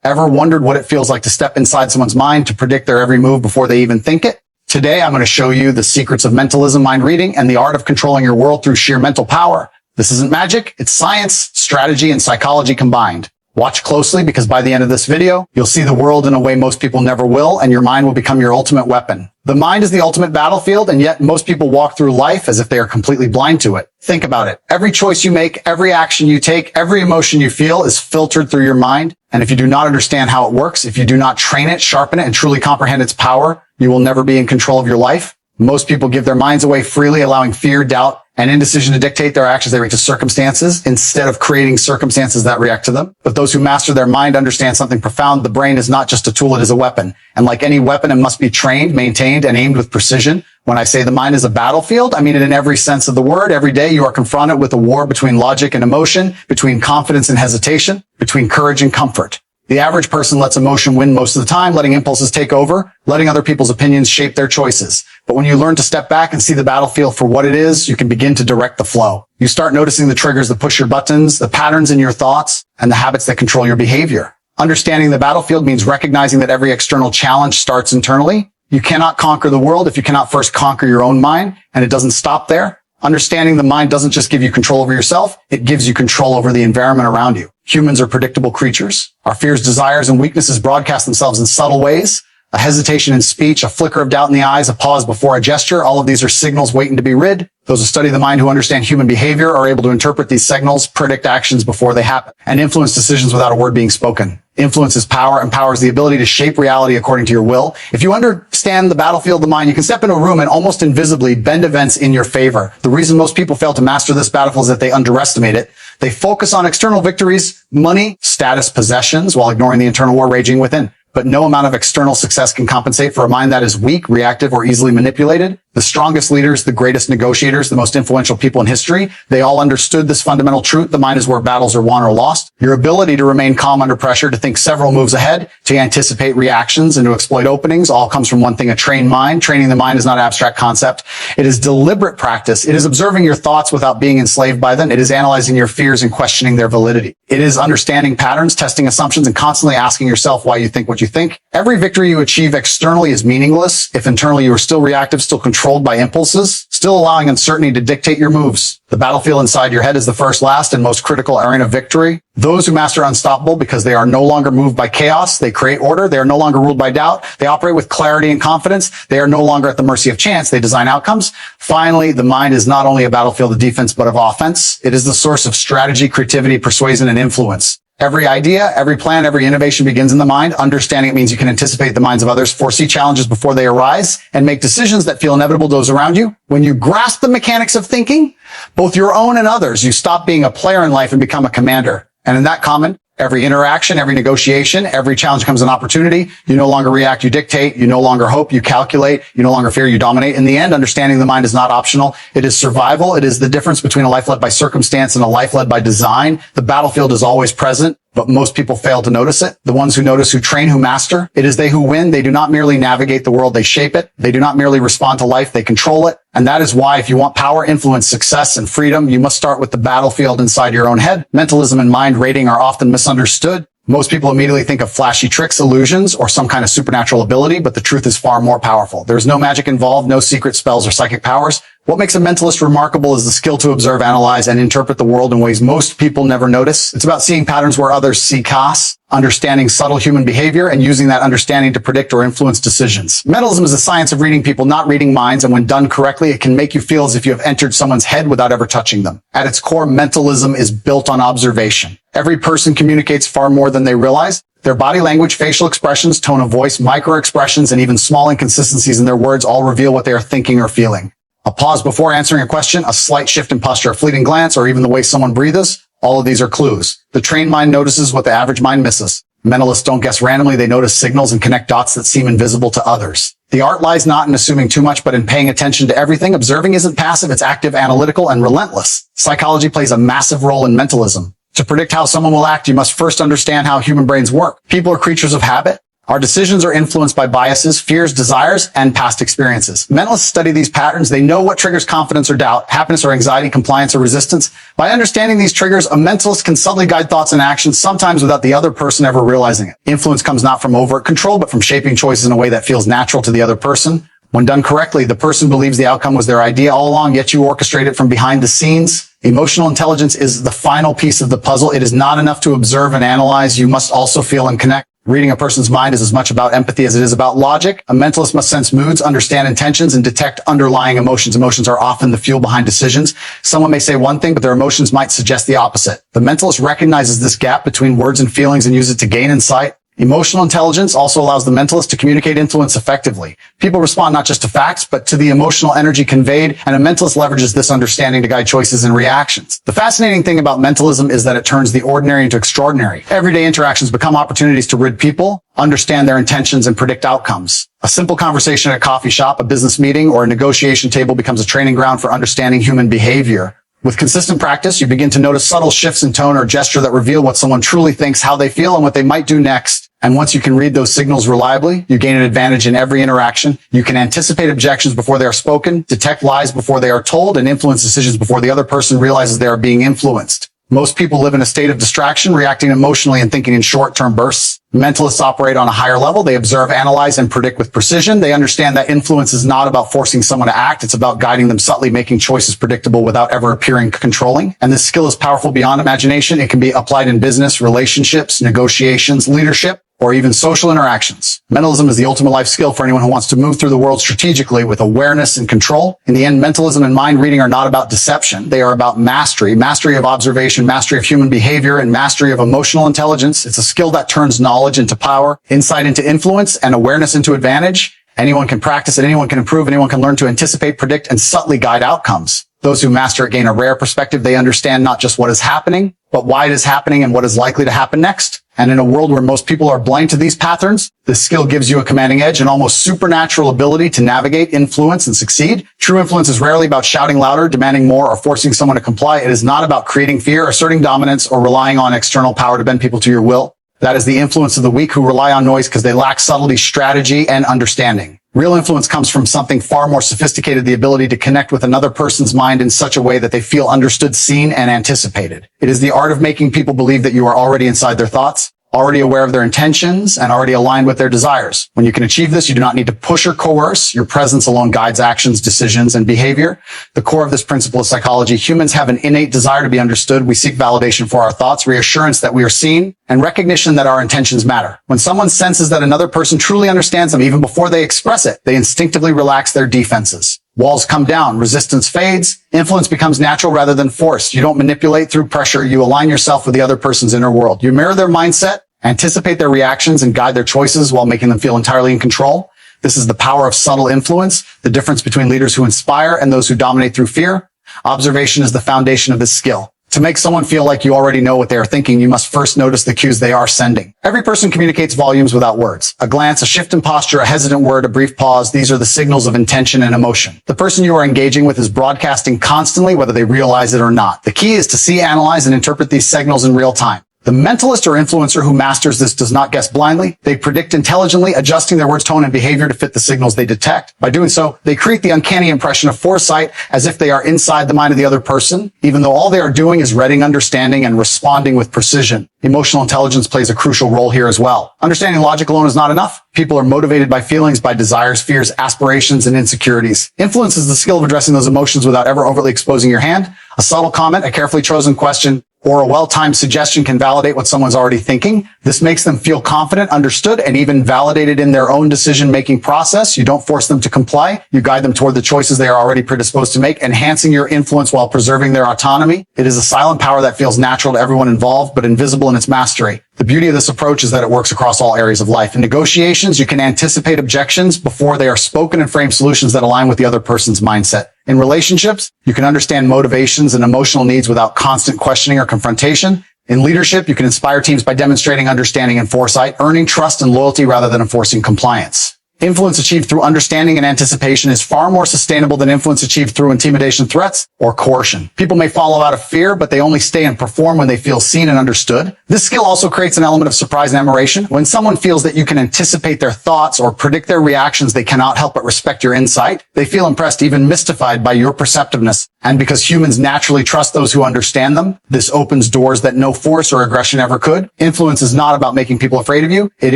Ever wondered what it feels like to step inside someone's mind to predict their every move before they even think it? Today, I'm going to show you the secrets of mentalism, mind reading, and the art of controlling your world through sheer mental power. This isn't magic, it's science, strategy, and psychology combined. Watch closely because by the end of this video, you'll see the world in a way most people never will, and your mind will become your ultimate weapon. The mind is the ultimate battlefield, and yet most people walk through life as if they are completely blind to it. Think about it. Every choice you make, every action you take, every emotion you feel is filtered through your mind. And if you do not understand how it works, if you do not train it, sharpen it, and truly comprehend its power, you will never be in control of your life. Most people give their minds away freely, allowing fear, doubt, and indecision to dictate their actions. They react to circumstances instead of creating circumstances that react to them. But those who master their mind understand something profound. The brain is not just a tool, it is a weapon. And like any weapon, it must be trained, maintained, and aimed with precision. When I say the mind is a battlefield, I mean it in every sense of the word. Every day you are confronted with a war between logic and emotion, between confidence and hesitation, between courage and comfort. The average person lets emotion win most of the time, letting impulses take over, letting other people's opinions shape their choices. But when you learn to step back and see the battlefield for what it is, you can begin to direct the flow. You start noticing the triggers that push your buttons, the patterns in your thoughts, and the habits that control your behavior. Understanding the battlefield means recognizing that every external challenge starts internally. You cannot conquer the world if you cannot first conquer your own mind, and it doesn't stop there. Understanding the mind doesn't just give you control over yourself, it gives you control over the environment around you. Humans are predictable creatures. Our fears, desires, and weaknesses broadcast themselves in subtle ways. A hesitation in speech, a flicker of doubt in the eyes, a pause before a gesture, all of these are signals waiting to be rid. Those who study the mind, who understand human behavior, are able to interpret these signals, predict actions before they happen, and influence decisions without a word being spoken. Influence is power, and power is the ability to shape reality according to your will. If you understand the battlefield of the mind, you can step into a room and almost invisibly bend events in your favor. The reason most people fail to master this battlefield is that they underestimate it. They focus on external victories, money, status, possessions, while ignoring the internal war raging within. But no amount of external success can compensate for a mind that is weak, reactive, or easily manipulated. The strongest leaders, the greatest negotiators, the most influential people in history, they all understood this fundamental truth. The mind is where battles are won or lost. Your ability to remain calm under pressure, to think several moves ahead, to anticipate reactions, and to exploit openings all comes from one thing, a trained mind. Training the mind is not an abstract concept. It is deliberate practice. It is observing your thoughts without being enslaved by them. It is analyzing your fears and questioning their validity. It is understanding patterns, testing assumptions, and constantly asking yourself why you think what you think. Every victory you achieve externally is meaningless if internally you are still reactive, still controlled by impulses, still allowing uncertainty to dictate your moves. The battlefield inside your head is the first, last, and most critical arena of victory. Those who master are unstoppable because they are no longer moved by chaos. They create order. They are no longer ruled by doubt. They operate with clarity and confidence. They are no longer at the mercy of chance. They design outcomes. Finally, the mind is not only a battlefield of defense, but of offense. It is the source of strategy, creativity, persuasion, and influence. Every idea, every plan, every innovation begins in the mind. Understanding it means you can anticipate the minds of others, foresee challenges before they arise, and make decisions that feel inevitable to those around you. When you grasp the mechanics of thinking, both your own and others, you stop being a player in life and become a commander. And in that comment, every interaction, every negotiation, every challenge becomes an opportunity. You no longer react, you dictate. You no longer hope, you calculate. You no longer fear, you dominate. In the end, understanding the mind is not optional. It is survival. It is the difference between a life led by circumstance and a life led by design. The battlefield is always present, but most people fail to notice it. The ones who notice, who train, who master, it is they who win. They do not merely navigate the world, they shape it. They do not merely respond to life, they control it. And that is why if you want power, influence, success, and freedom, you must start with the battlefield inside your own head. Mentalism and mind rating are often misunderstood. Most people immediately think of flashy tricks, illusions, or some kind of supernatural ability, but the truth is far more powerful. There is no magic involved, no secret spells or psychic powers. What makes a mentalist remarkable is the skill to observe, analyze, and interpret the world in ways most people never notice. It's about seeing patterns where others see chaos, understanding subtle human behavior, and using that understanding to predict or influence decisions. Mentalism is the science of reading people, not reading minds, and when done correctly, it can make you feel as if you have entered someone's head without ever touching them. At its core, mentalism is built on observation. Every person communicates far more than they realize. Their body language, facial expressions, tone of voice, micro-expressions, and even small inconsistencies in their words all reveal what they are thinking or feeling. A pause before answering a question, a slight shift in posture, a fleeting glance, or even the way someone breathes, all of these are clues. The trained mind notices what the average mind misses. Mentalists don't guess randomly, they notice signals and connect dots that seem invisible to others. The art lies not in assuming too much, but in paying attention to everything. Observing isn't passive, it's active, analytical, and relentless. Psychology plays a massive role in mentalism. To predict how someone will act, you must first understand how human brains work. People are creatures of habit. Our decisions are influenced by biases, fears, desires, and past experiences. Mentalists study these patterns. They know what triggers confidence or doubt, happiness or anxiety, compliance or resistance. By understanding these triggers, a mentalist can subtly guide thoughts and actions, sometimes without the other person ever realizing it. Influence comes not from overt control, but from shaping choices in a way that feels natural to the other person. When done correctly, the person believes the outcome was their idea all along, yet you orchestrate it from behind the scenes. Emotional intelligence is the final piece of the puzzle. It is not enough to observe and analyze. You must also feel and connect. Reading a person's mind is as much about empathy as it is about logic. A mentalist must sense moods, understand intentions, and detect underlying emotions. Emotions are often the fuel behind decisions. Someone may say one thing, but their emotions might suggest the opposite. The mentalist recognizes this gap between words and feelings and uses it to gain insight. Emotional intelligence also allows the mentalist to communicate influence effectively. People respond not just to facts, but to the emotional energy conveyed, and a mentalist leverages this understanding to guide choices and reactions. The fascinating thing about mentalism is that it turns the ordinary into extraordinary. Everyday interactions become opportunities to rid people, understand their intentions, and predict outcomes. A simple conversation at a coffee shop, a business meeting, or a negotiation table becomes a training ground for understanding human behavior. With consistent practice, you begin to notice subtle shifts in tone or gesture that reveal what someone truly thinks, how they feel, and what they might do next. And once you can read those signals reliably, you gain an advantage in every interaction. You can anticipate objections before they are spoken, detect lies before they are told, and influence decisions before the other person realizes they are being influenced. Most people live in a state of distraction, reacting emotionally and thinking in short-term bursts. Mentalists operate on a higher level. They observe, analyze, and predict with precision. They understand that influence is not about forcing someone to act. It's about guiding them subtly, making choices predictable without ever appearing controlling. And this skill is powerful beyond imagination. It can be applied in business, relationships, negotiations, leadership, or even social interactions. Mentalism is the ultimate life skill for anyone who wants to move through the world strategically with awareness and control. In the end, mentalism and mind reading are not about deception. They are about mastery of observation, mastery of human behavior, and mastery of emotional intelligence. It's a skill that turns knowledge into power, insight into influence, and awareness into advantage. Anyone can practice it, anyone can improve, anyone can learn to anticipate, predict, and subtly guide outcomes. Those who master it gain a rare perspective. They understand not just what is happening, but why it is happening and what is likely to happen next. And in a world where most people are blind to these patterns, this skill gives you a commanding edge and almost supernatural ability to navigate, influence, and succeed. True influence is rarely about shouting louder, demanding more, or forcing someone to comply. It is not about creating fear, asserting dominance, or relying on external power to bend people to your will. That is the influence of the weak who rely on noise because they lack subtlety, strategy, and understanding. Real influence comes from something far more sophisticated, the ability to connect with another person's mind in such a way that they feel understood, seen, and anticipated. It is the art of making people believe that you are already inside their thoughts, already aware of their intentions, and already aligned with their desires. When you can achieve this, you do not need to push or coerce. Your presence alone guides actions, decisions, and behavior. The core of this principle is psychology. Humans have an innate desire to be understood. We seek validation for our thoughts, reassurance that we are seen, and recognition that our intentions matter. When someone senses that another person truly understands them, even before they express it, they instinctively relax their defenses. Walls come down, resistance fades, influence becomes natural rather than forced. You don't manipulate through pressure. You align yourself with the other person's inner world. You mirror their mindset, anticipate their reactions, and guide their choices while making them feel entirely in control. This is the power of subtle influence, the difference between leaders who inspire and those who dominate through fear. Observation is the foundation of this skill. To make someone feel like you already know what they are thinking, you must first notice the cues they are sending. Every person communicates volumes without words. A glance, a shift in posture, a hesitant word, a brief pause. These are the signals of intention and emotion. The person you are engaging with is broadcasting constantly, whether they realize it or not. The key is to see, analyze, and interpret these signals in real time. The mentalist or influencer who masters this does not guess blindly. They predict intelligently, adjusting their words, tone, and behavior to fit the signals they detect. By doing so, they create the uncanny impression of foresight as if they are inside the mind of the other person, even though all they are doing is reading, understanding, and responding with precision. Emotional intelligence plays a crucial role here as well. Understanding logic alone is not enough. People are motivated by feelings, by desires, fears, aspirations, and insecurities. Influence is the skill of addressing those emotions without ever overtly exposing your hand. A subtle comment, a carefully chosen question, or a well-timed suggestion can validate what someone's already thinking. This makes them feel confident, understood, and even validated in their own decision-making process. You don't force them to comply. You guide them toward the choices they are already predisposed to make, enhancing your influence while preserving their autonomy. It is a silent power that feels natural to everyone involved, but invisible in its mastery. The beauty of this approach is that it works across all areas of life. In negotiations, you can anticipate objections before they are spoken and frame solutions that align with the other person's mindset. In relationships, you can understand motivations and emotional needs without constant questioning or confrontation. In leadership, you can inspire teams by demonstrating understanding and foresight, earning trust and loyalty rather than enforcing compliance. Influence achieved through understanding and anticipation is far more sustainable than influence achieved through intimidation, threats, or coercion. People may follow out of fear, but they only stay and perform when they feel seen and understood. This skill also creates an element of surprise and admiration. When someone feels that you can anticipate their thoughts or predict their reactions, they cannot help but respect your insight. They feel impressed, even mystified by your perceptiveness. And because humans naturally trust those who understand them, this opens doors that no force or aggression ever could. Influence is not about making people afraid of you. It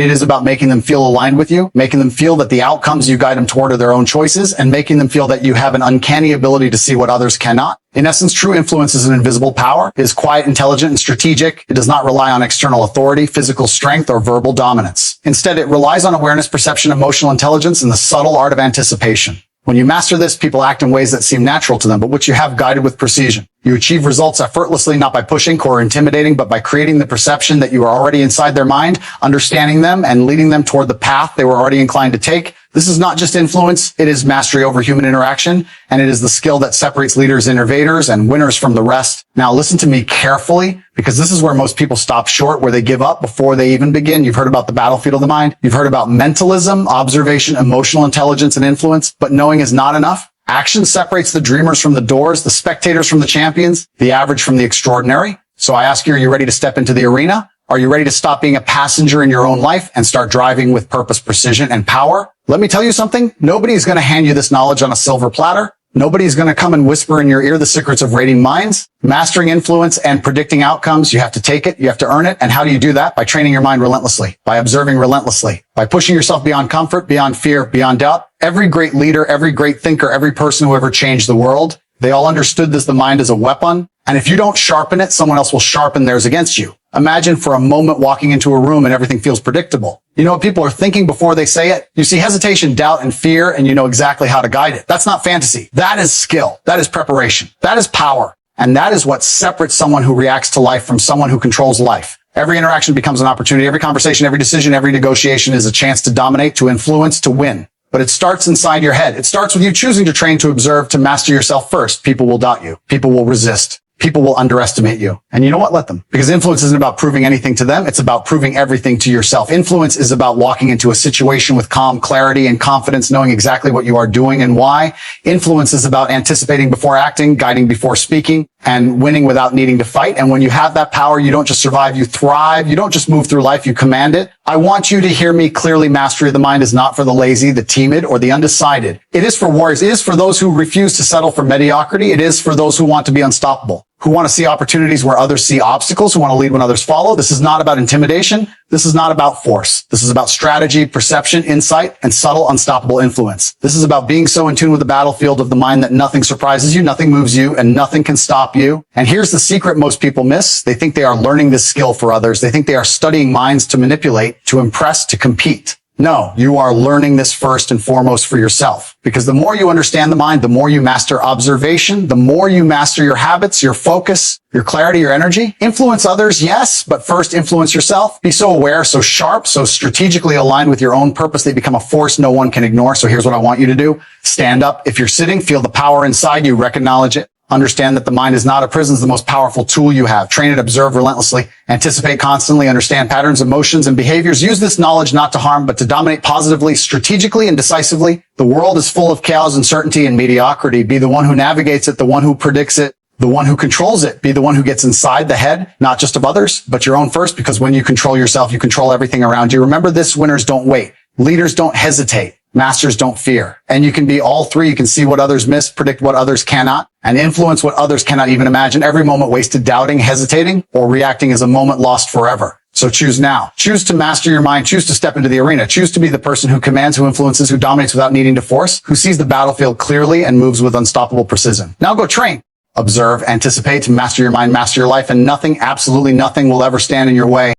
is about making them feel aligned with you, making them feel that the outcomes you guide them toward are their own choices, and making them feel that you have an uncanny ability to see what others cannot. In essence, true influence is an invisible power. It is quiet, intelligent, and strategic. It does not rely on external authority, physical strength, or verbal dominance. Instead, it relies on awareness, perception, emotional intelligence, and the subtle art of anticipation. When you master this, people act in ways that seem natural to them, but which you have guided with precision. You achieve results effortlessly, not by pushing or intimidating, but by creating the perception that you are already inside their mind, understanding them, and leading them toward the path they were already inclined to take. This is not just influence, it is mastery over human interaction, and it is the skill that separates leaders, innovators, and winners from the rest. Now listen to me carefully, because this is where most people stop short, where they give up before they even begin. You've heard about the battlefield of the mind. You've heard about mentalism, observation, emotional intelligence, and influence, but knowing is not enough. Action separates the dreamers from the doors, the spectators from the champions, the average from the extraordinary. So I ask you, are you ready to step into the arena? Are you ready to stop being a passenger in your own life and start driving with purpose, precision, and power? Let me tell you something. Nobody's going to hand you this knowledge on a silver platter. Nobody's going to come and whisper in your ear the secrets of rating minds. Mastering influence and predicting outcomes, you have to take it, you have to earn it. And how do you do that? By training your mind relentlessly, by observing relentlessly, by pushing yourself beyond comfort, beyond fear, beyond doubt. Every great leader, every great thinker, every person who ever changed the world, they all understood this, the mind is a weapon. And if you don't sharpen it, someone else will sharpen theirs against you. Imagine for a moment walking into a room and everything feels predictable. You know what people are thinking before they say it? You see hesitation, doubt, and fear, and you know exactly how to guide it. That's not fantasy. That is skill. That is preparation. That is power. And that is what separates someone who reacts to life from someone who controls life. Every interaction becomes an opportunity. Every conversation, every decision, every negotiation is a chance to dominate, to influence, to win. But it starts inside your head. It starts with you choosing to train, to observe, to master yourself first. People will doubt you. People will resist. People will underestimate you. And you know what? Let them. Because influence isn't about proving anything to them. It's about proving everything to yourself. Influence is about walking into a situation with calm clarity and confidence, knowing exactly what you are doing and why. Influence is about anticipating before acting, guiding before speaking, and winning without needing to fight. And when you have that power, you don't just survive, you thrive. You don't just move through life, you command it. I want you to hear me clearly. Mastery of the mind is not for the lazy, the timid, or the undecided. It is for warriors. It is for those who refuse to settle for mediocrity. It is for those who want to be unstoppable, who want to see opportunities where others see obstacles, who want to lead when others follow. This is not about intimidation. This is not about force. This is about strategy, perception, insight, and subtle, unstoppable influence. This is about being so in tune with the battlefield of the mind that nothing surprises you, nothing moves you, and nothing can stop you. And here's the secret most people miss. They think they are learning this skill for others. They think they are studying minds to manipulate, to impress, to compete. No, you are learning this first and foremost for yourself. Because the more you understand the mind, the more you master observation, the more you master your habits, your focus, your clarity, your energy. Influence others, yes, but first influence yourself. Be so aware, so sharp, so strategically aligned with your own purpose, they become a force no one can ignore. So here's what I want you to do. Stand up. If you're sitting, feel the power inside you, acknowledge it. Understand that the mind is not a prison, it's the most powerful tool you have. Train it, observe relentlessly, anticipate constantly, understand patterns, emotions, and behaviors. Use this knowledge not to harm, but to dominate positively, strategically, and decisively. The world is full of chaos, uncertainty, and mediocrity. Be the one who navigates it, the one who predicts it, the one who controls it. Be the one who gets inside the head, not just of others, but your own first, because when you control yourself, you control everything around you. Remember this, winners don't wait. Leaders don't hesitate. Masters don't fear. And you can be all three. You can see what others miss, predict what others cannot, and influence what others cannot even imagine. Every moment wasted doubting, hesitating, or reacting is a moment lost forever. So choose now. Choose to master your mind. Choose to step into the arena. Choose to be the person who commands, who influences, who dominates without needing to force, who sees the battlefield clearly and moves with unstoppable precision. Now go train. Observe, anticipate, master your mind, master your life, and nothing, absolutely nothing will ever stand in your way.